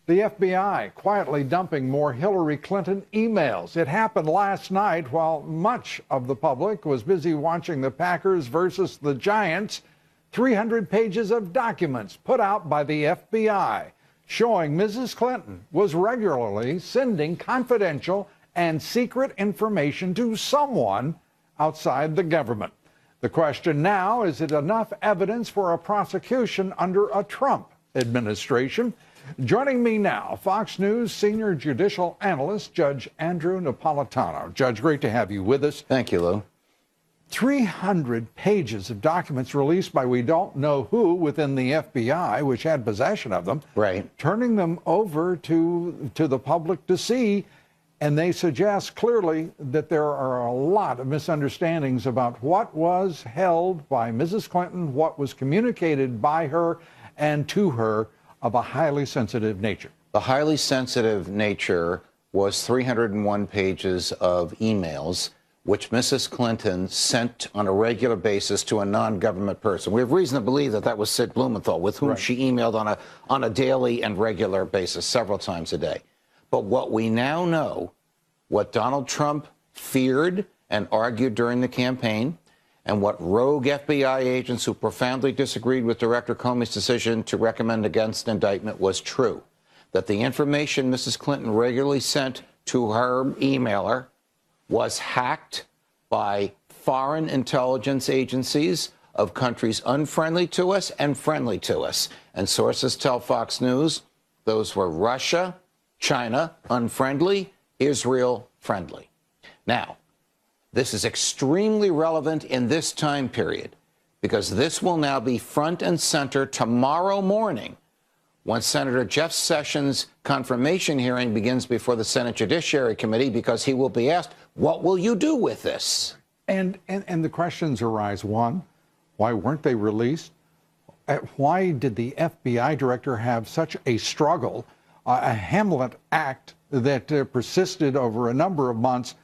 The FBI quietly dumping more Hillary Clinton emails. It happened last night while much of the public was busy watching the Packers versus the Giants. 300 pages of documents put out by the FBI showing Mrs. Clinton was regularly sending confidential and secret information to someone outside the government. The question now, is it enough evidence for a prosecution under a Trump administration? Joining me now, Fox News senior judicial analyst, Judge Andrew Napolitano. Judge, great to have you with us. Thank you, Lou. 300 pages of documents released by we don't know who within the FBI, which had possession of them. Right. Turning them over to the public to see. And they suggest clearly that there are a lot of misunderstandings about what was held by Mrs. Clinton, what was communicated by her and to her of a highly sensitive nature. The highly sensitive nature was 301 pages of emails which Mrs. Clinton sent on a regular basis to a non-government person. We have reason to believe that that was Sid Blumenthal, with whom she emailed on a daily and regular basis, several times a day. But what we now know, what Donald Trump feared and argued during the campaign, and what rogue FBI agents who profoundly disagreed with Director Comey's decision to recommend against indictment was true, that the information Mrs. Clinton regularly sent to her emailer was hacked by foreign intelligence agencies of countries unfriendly to us and friendly to us. And sources tell Fox News those were Russia, China, unfriendly, Israel, friendly. Now, this is extremely relevant in this time period because this will now be front and center tomorrow morning when Senator Jeff Sessions' confirmation hearing begins before the Senate Judiciary Committee, because he will be asked, what will you do with this? And the questions arise. One, why weren't they released? Why did the FBI director have such a struggle, a Hamlet act that persisted over a number of months?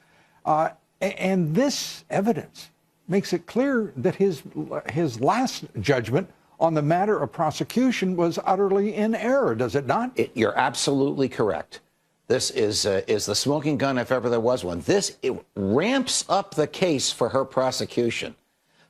And this evidence makes it clear that his last judgment on the matter of prosecution was utterly in error, does it not? You're absolutely correct. This is the smoking gun if ever there was one. It ramps up the case for her prosecution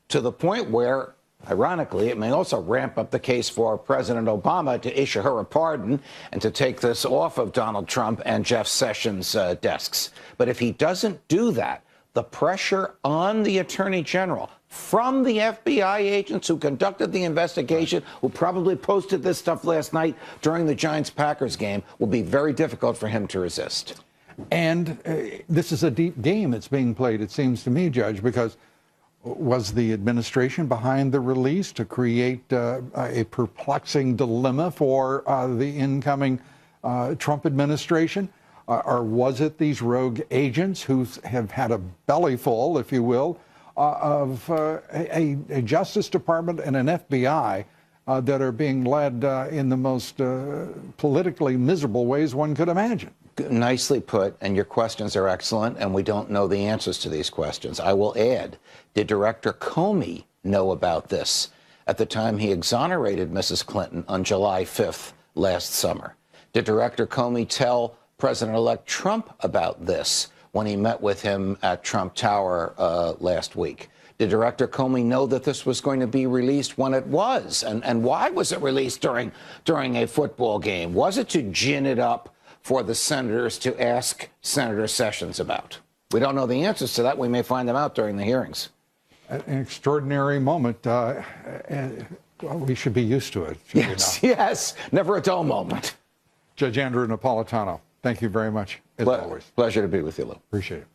to the point where, ironically, it may also ramp up the case for President Obama to issue her a pardon and to take this off of Donald Trump and Jeff Sessions' desks. But if he doesn't do that, the pressure on the Attorney General from the FBI agents who conducted the investigation, who probably posted this stuff last night during the Giants-Packers game, will be very difficult for him to resist. And this is a deep game that's being played, it seems to me, Judge, because was the administration behind the release to create a perplexing dilemma for the incoming Trump administration? Or was it these rogue agents who have had a bellyful, if you will, of a Justice Department and an FBI that are being led in the most politically miserable ways one could imagine? Nicely put, and your questions are excellent, and we don't know the answers to these questions. I will add, did Director Comey know about this at the time he exonerated Mrs. Clinton on July 5th last summer? Did Director Comey tell President-elect Trump about this when he met with him at Trump Tower last week? Did Director Comey know that this was going to be released when it was? And why was it released during a football game? Was it to gin it up for the senators to ask Senator Sessions about? We don't know the answers to that. We may find them out during the hearings. An extraordinary moment. We should be used to it. Yes. Never a dull moment. Judge Andrew Napolitano, thank you very much, as always. Pleasure to be with you, Lou. Appreciate it.